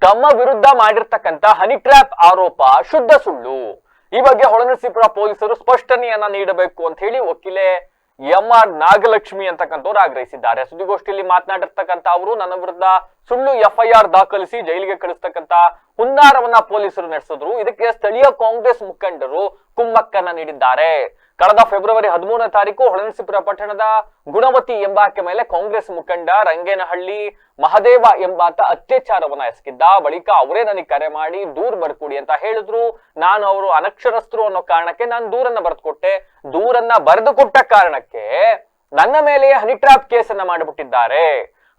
ತಮ್ಮ ವಿರುದ್ಧ ಮಾಡಿರ್ತಕ್ಕಂತ honey trap ಆರೋಪ ಶುದ್ಧ ಸುಳ್ಳು. ಈ ಬಗ್ಗೆ ಹೊಳೆನರಸೀಪುರ ಪೊಲೀಸರು ಸ್ಪಷ್ಟನೆಯನ್ನ ನೀಡಬೇಕು ಅಂತ ಹೇಳಿ ವಕೀಲೆ MR ನಾಗಲಕ್ಷ್ಮಿ ಅಂತಕ್ಕಂಥವ್ರು ಆಗ್ರಹಿಸಿದ್ದಾರೆ. ಸುದ್ದಿಗೋಷ್ಠಿಯಲ್ಲಿ ಮಾತನಾಡಿರ್ತಕ್ಕಂಥ ಅವರು ನನ್ನ ವಿರುದ್ಧ ಸುಳ್ಳು FIR ದಾಖಲಿಸಿ ಜೈಲಿಗೆ ಕಳಿಸ್ತಕ್ಕಂತ ಹುನ್ನಾರವನ್ನ ಪೊಲೀಸರು ನಡೆಸಿದ್ರು. ಇದಕ್ಕೆ ಸ್ಥಳೀಯ ಕಾಂಗ್ರೆಸ್ ಮುಖಂಡರು ಕುಮ್ಮಕ್ಕನ್ನ ನೀಡಿದ್ದಾರೆ. ಕಳೆದ ಫೆಬ್ರವರಿ 13ನೇ ತಾರೀಕು ಹೊಳೆನರಸೀಪುರ ಪಟ್ಟಣದ ಗುಣವತಿ ಎಂಬಾಕೆ ಮೇಲೆ ಕಾಂಗ್ರೆಸ್ ಮುಖಂಡ ರಂಗೇನಹಳ್ಳಿ ಮಹದೇವ ಎಂಬಾತ ಅತ್ಯಾಚಾರವನ್ನ ಎಸಗಿದ್ದ. ಬಳಿಕ ಅವರೇ ನನಗೆ ಕರೆ ಮಾಡಿ ದೂರ್ ಬರ್ಕೊಡಿ ಅಂತ ಹೇಳಿದ್ರು. ನಾನು ಅವರು ಅನಕ್ಷರಸ್ಥರು ಅನ್ನೋ ಕಾರಣಕ್ಕೆ ನಾನು ದೂರನ್ನ ಬರೆದುಕೊಟ್ಟೆ. ದೂರನ್ನ ಬರೆದು ಕೊಟ್ಟ ಕಾರಣಕ್ಕೆ ನನ್ನ ಮೇಲೆ ಹನಿ ಟ್ರ್ಯಾಪ್ ಕೇಸನ್ನ ಮಾಡಿಬಿಟ್ಟಿದ್ದಾರೆ.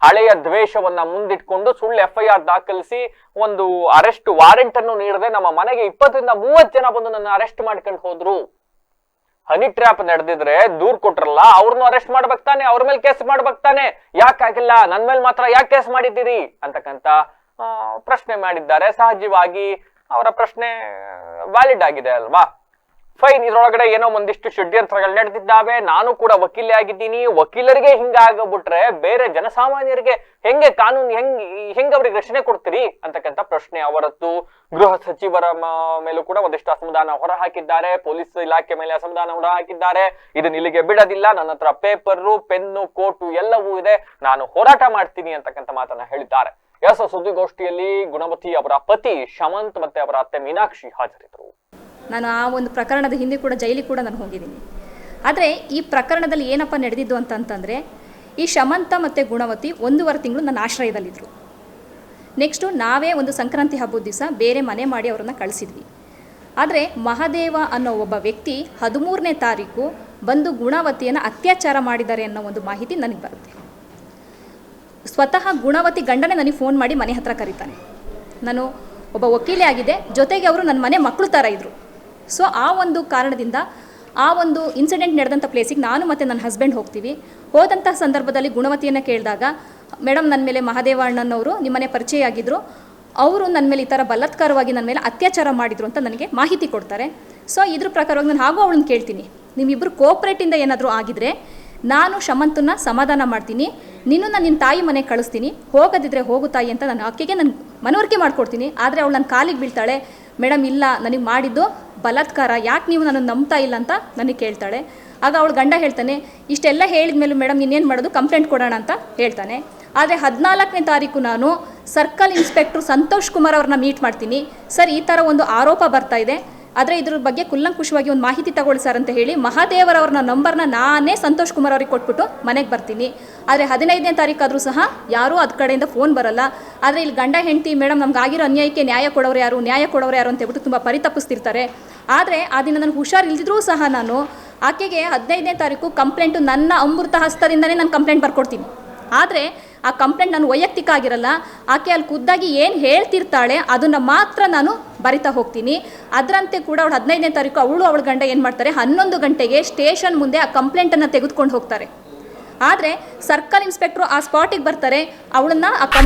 ಹಳೆಯ ದ್ವೇಷವನ್ನ ಮುಂದಿಟ್ಕೊಂಡು ಸುಳ್ಳು FIR ದಾಖಲಿಸಿ ಒಂದು ಅರೆಸ್ಟ್ ವಾರೆಂಟ್ ಅನ್ನು ನೀಡದೆ ನಮ್ಮ ಮನೆಗೆ 20 ರಿಂದ 30 ಜನ ಬಂದು ನನ್ನ ಅರೆಸ್ಟ್ ಮಾಡ್ಕೊಂಡು ಹೋದ್ರು. ಹನಿ ಟ್ರ್ಯಾಪ್ ನಡೆದಿದ್ರೆ ದೂರ್ ಕೊಟ್ರಲ್ಲ, ಅವ್ರನ್ನು ಅರೆಸ್ಟ್ ಮಾಡ್ಬೇಕು ತಾನೆ, ಅವ್ರ ಮೇಲೆ ಕೇಸ್ ಮಾಡ್ಬೇಕು ತಾನೆ, ಯಾಕಾಗಿಲ್ಲ, ನನ್ ಮೇಲೆ ಮಾತ್ರ ಯಾಕೆ ಕೇಸ್ ಮಾಡಿದ್ದೀರಿ ಅಂತಕ್ಕಂತ ಪ್ರಶ್ನೆ ಮಾಡಿದ್ದಾರೆ. ಸಹಜವಾಗಿ ಅವರ ಪ್ರಶ್ನೆ ವ್ಯಾಲಿಡ್ ಆಗಿದೆ ಅಲ್ವಾ? ಫೈನ್. ಇದ್ರೊಳಗಡೆ ಏನೋ ಒಂದಿಷ್ಟು ಷಡ್ಯಂತ್ರಗಳು ನಡೆದಿದ್ದಾವೆ. ನಾನು ಕೂಡ ವಕೀಲೆ ಆಗಿದ್ದೀನಿ. ವಕೀಲರಿಗೆ ಹಿಂಗಾಗ್ಬಿಟ್ರೆ ಬೇರೆ ಜನಸಾಮಾನ್ಯರಿಗೆ ಹೆಂಗೆ ಕಾನೂನು ಹೆಂಗ್ ಅವ್ರಿಗೆ ರಕ್ಷಣೆ ಕೊಡ್ತೀರಿ ಅಂತಕ್ಕಂಥ ಪ್ರಶ್ನೆ ಅವರದ್ದು. ಗೃಹ ಸಚಿವರ ಮೇಲೂ ಕೂಡ ಒಂದಿಷ್ಟು ಅಸಮಾಧಾನ ಹೊರ ಹಾಕಿದ್ದಾರೆ. ಪೊಲೀಸ್ ಇಲಾಖೆ ಮೇಲೆ ಅಸಮಾಧಾನ ಹೊರ ಹಾಕಿದ್ದಾರೆ. ಇದನ್ನ ಇಲ್ಲಿಗೆ ಬಿಡೋದಿಲ್ಲ, ನನ್ನ ಹತ್ರ ಪೇಪರು, ಪೆನ್ನು, ಕೋಟು ಎಲ್ಲವೂ ಇದೆ, ನಾನು ಹೋರಾಟ ಮಾಡ್ತೀನಿ ಅಂತಕ್ಕಂಥ ಮಾತನ್ನ ಹೇಳಿದ್ದಾರೆ. ಸುದ್ದಿಗೋಷ್ಠಿಯಲ್ಲಿ ಗುಣವತಿ ಅವರ ಪತಿ ಶಮಂತ್ ಮತ್ತೆ ಅವರ ಅತ್ತೆ ಮೀನಾಕ್ಷಿ ಹಾಜರಿದ್ದರು. ನಾನು ಆ ಒಂದು ಪ್ರಕರಣದ ಹಿಂದೆ ಕೂಡ ಜೈಲಿಗೆ ಕೂಡ ನಾನು ಹೋಗಿದ್ದೀನಿ. ಆದರೆ ಈ ಪ್ರಕರಣದಲ್ಲಿ ಏನಪ್ಪ ನಡೆದಿದ್ದು ಅಂತಂತಂದರೆ, ಈ ಶಮಂತ ಮತ್ತು ಗುಣವತಿ 1.5 ತಿಂಗಳು ನನ್ನ ಆಶ್ರಯದಲ್ಲಿದ್ದರು. ನೆಕ್ಸ್ಟು ನಾವೇ ಒಂದು ಸಂಕ್ರಾಂತಿ ಹಬ್ಬದ ದಿವಸ ಬೇರೆ ಮನೆ ಮಾಡಿ ಅವರನ್ನು ಕಳಿಸಿದ್ವಿ. ಆದರೆ ಮಹಾದೇವ ಅನ್ನೋ ಒಬ್ಬ ವ್ಯಕ್ತಿ 13ನೇ ತಾರೀಕು ಬಂದು ಗುಣವತಿಯನ್ನು ಅತ್ಯಾಚಾರ ಮಾಡಿದ್ದಾರೆ ಅನ್ನೋ ಒಂದು ಮಾಹಿತಿ ನನಗೆ ಬರುತ್ತೆ. ಸ್ವತಃ ಗುಣವತಿ ಗಂಡನೇ ನನಗೆ ಫೋನ್ ಮಾಡಿ ಮನೆ ಹತ್ರ ಕರೀತಾನೆ. ನಾನು ಒಬ್ಬ ವಕೀಲೆ ಆಗಿದೆ, ಜೊತೆಗೆ ಅವರು ನನ್ನ ಮನೆ ಮಕ್ಕಳು ಥರ ಇದ್ದರು. ಸೊ ಆ ಒಂದು ಕಾರಣದಿಂದ ಆ ಒಂದು ಇನ್ಸಿಡೆಂಟ್ ನಡೆದಂಥ ಪ್ಲೇಸಿಗೆ ನಾನು ಮತ್ತು ನನ್ನ ಹಸ್ಬೆಂಡ್ ಹೋಗ್ತೀವಿ. ಹೋದಂಥ ಸಂದರ್ಭದಲ್ಲಿ ಗುಣವತಿಯನ್ನು ಕೇಳಿದಾಗ, ಮೇಡಮ್ ನನ್ನ ಮೇಲೆ ಮಹಾದೇವ ಅಣ್ಣನವರು ನಿಮ್ಮನೆ ಪರಿಚಯ ಆಗಿದ್ದರು, ಅವರು ನನ್ನ ಮೇಲೆ ಈ ಥರ ಬಲಾತ್ಕಾರವಾಗಿ ನನ್ನ ಮೇಲೆ ಅತ್ಯಾಚಾರ ಮಾಡಿದರು ಅಂತ ನನಗೆ ಮಾಹಿತಿ ಕೊಡ್ತಾರೆ. ಸೊ ಇದ್ರ ಪ್ರಕಾರವಾಗಿ ನಾನು ಹಾಗೂ ಅವಳನ್ನ ಕೇಳ್ತೀನಿ, ನಿಮ್ಮಿಬ್ಬರು ಕೋಪ್ರೇಟಿಂದ ಏನಾದರೂ ಆಗಿದ್ರೆ ನಾನು ಶಮಂತನ್ನ ಸಮಾಧಾನ ಮಾಡ್ತೀನಿ, ನಿನ್ನ ನಿನ್ನ ತಾಯಿ ಮನೆಗೆ ಕಳಿಸ್ತೀನಿ, ಹೋಗೋದಿದ್ರೆ ಹೋಗು ತಾಯಿ ಅಂತ ನಾನು ಆಕೆಗೆ ನಾನು ಮನವರಿಕೆ ಮಾಡಿಕೊಡ್ತೀನಿ. ಆದರೆ ಅವಳು ನನ್ನ ಕಾಲಿಗೆ ಬೀಳ್ತಾಳೆ, ಮೇಡಮ್ ಇಲ್ಲ ನನಗೆ ಮಾಡಿದ್ದು ಬಲಾತ್ಕಾರ, ಯಾಕೆ ನೀವು ನನ್ನನ್ನು ನಂಬ್ತಾ ಇಲ್ಲ ಅಂತ ನನಗೆ ಕೇಳ್ತಾಳೆ. ಆಗ ಅವಳು ಗಂಡ ಹೇಳ್ತಾನೆ, ಇಷ್ಟೆಲ್ಲ ಹೇಳಿದ ಮೇಲೆ ಮೇಡಮ್ ಇನ್ನೇನು ಮಾಡೋದು, ಕಂಪ್ಲೇಂಟ್ ಕೊಡೋಣ ಅಂತ ಹೇಳ್ತಾನೆ. ಆದರೆ 14ನೇ ತಾರೀಕು ನಾನು ಸರ್ಕಲ್ ಇನ್ಸ್ಪೆಕ್ಟ್ರು ಸಂತೋಷ್ ಕುಮಾರ್ ಅವ್ರನ್ನ ಮೀಟ್ ಮಾಡ್ತೀನಿ. ಸರ್ ಈ ಥರ ಒಂದು ಆರೋಪ ಬರ್ತಾ ಇದೆ, ಆದರೆ ಇದ್ರ ಬಗ್ಗೆ ಕುಲ್ಲಂಕುಷವಾಗಿ ಒಂದು ಮಾಹಿತಿ ತಗೊಳ್ಳಿ ಸರ್ ಅಂತ ಹೇಳಿ ಮಹಾದೇವರವ್ರನ್ನ ನಂಬರ್ನ ನಾನೇ ಸಂತೋಷ್ ಕುಮಾರ್ ಅವ್ರಿಗೆ ಕೊಟ್ಬಿಟ್ಟು ಮನೆಗೆ ಬರ್ತೀನಿ. ಆದರೆ 15ನೇ ತಾರೀಕಾದರೂ ಸಹ ಯಾರೂ ಅದ ಕಡೆಯಿಂದ ಫೋನ್ ಬರಲ್ಲ. ಆದರೆ ಇಲ್ಲಿ ಗಂಡ ಹೆಂಡತಿ ಮೇಡಮ್ ನಮ್ಗೆ ಆಗಿರೋ ಅನ್ಯಾಯಕ್ಕೆ ನ್ಯಾಯ ಕೊಡೋರು ಯಾರು ಅಂತ ಹೇಳ್ಬಿಟ್ಟು ತುಂಬ ಪರಿತಪಿಸ್ತಿರ್ತಾರೆ. ಆದರೆ ಆ ದಿನ ನನಗೆ ಹುಷಾರು ಇಲ್ದಿದ್ರೂ ಸಹ ನಾನು ಆಕೆಗೆ 15ನೇ ತಾರೀಕು ಕಂಪ್ಲೇಂಟು ನನ್ನ ಅಮೃತ ಹಸ್ತದಿಂದನೇ ನಾನು ಕಂಪ್ಲೇಂಟ್ ಬರ್ಕೊಡ್ತೀನಿ. ಆದರೆ ಆ ಕಂಪ್ಲೇಂಟ್ ನಾನು ವೈಯಕ್ತಿಕ ಆಗಿರಲ್ಲ, ಆಕೆ ಅಲ್ಲಿ ಖುದ್ದಾಗಿ ಏನು ಹೇಳ್ತಿರ್ತಾಳೆ ಅದನ್ನು ಮಾತ್ರ ನಾನು ಬರಿತಾ ಹೋಗ್ತೀನಿ. ಅದರಂತೆ ಕೂಡ ಅವಳು 15ನೇ ತಾರೀಕು ಅವಳ ಗಂಡ ಏನು ಮಾಡ್ತಾರೆ, 11 ಗಂಟೆಗೆ ಸ್ಟೇಷನ್ ಮುಂದೆ ಆ ಕಂಪ್ಲೇಂಟನ್ನು ತೆಗೆದುಕೊಂಡು ಹೋಗ್ತಾರೆ. ಆದರೆ ಸರ್ಕಲ್ ಇನ್ಸ್ಪೆಕ್ಟ್ರು ಆ ಸ್ಪಾಟಿಗೆ ಬರ್ತಾರೆ, ಅವಳನ್ನು